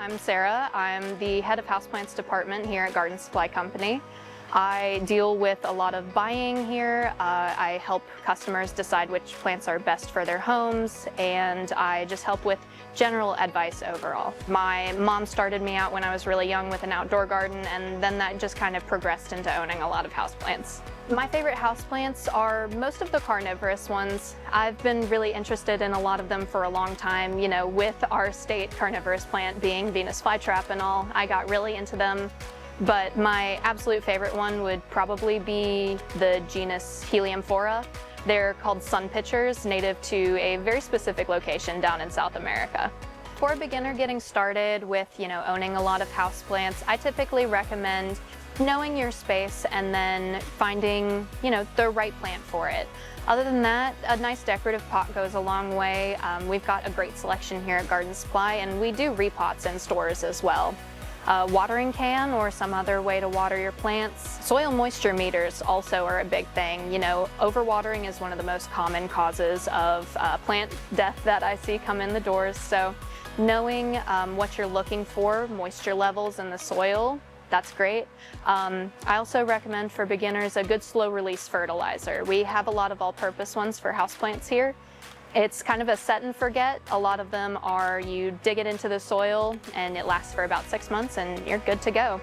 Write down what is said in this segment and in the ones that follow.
I'm Sarah. I'm the head of Houseplants department here at Garden Supply Company. I deal with a lot of buying here. I help customers decide which plants are best for their homes, and I just help with general advice overall. My mom started me out when I was really young with an outdoor garden, and then that just kind of progressed into owning a lot of houseplants. My favorite houseplants are most of the carnivorous ones. I've been really interested in a lot of them for a long time. You know, with our state carnivorous plant being Venus flytrap and all, I got really into them. But my absolute favorite one would probably be the genus Heliumphora. They're called sun pitchers, native to a very specific location down in South America. For a beginner getting started with, owning a lot of houseplants, I typically recommend knowing your space and then finding, the right plant for it. Other than that, a nice decorative pot goes a long way. We've got a great selection here at Garden Supply, and we do repots in stores as well. Watering can or some other way to water your plants. Soil moisture meters also are a big thing. Overwatering is one of the most common causes of plant death that I see come in the doors. So knowing what you're looking for, moisture levels in the soil, that's great. I also recommend for beginners a good slow release fertilizer. We have a lot of all-purpose ones for houseplants here. It's kind of a set and forget. A lot of them are you dig it into the soil and it lasts for about 6 months and you're good to go.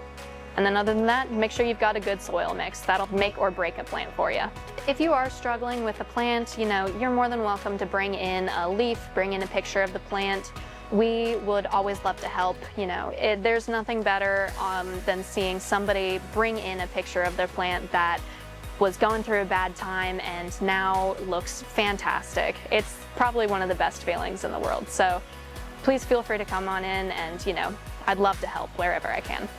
And then other than that, make sure you've got a good soil mix. That'll make or break a plant for you. If you are struggling with a plant, you're more than welcome to bring in a leaf, bring in a picture of the plant. We would always love to help. There's nothing better than seeing somebody bring in a picture of their plant that was going through a bad time and now looks fantastic. It's probably one of the best feelings in the world. So please feel free to come on in and, I'd love to help wherever I can.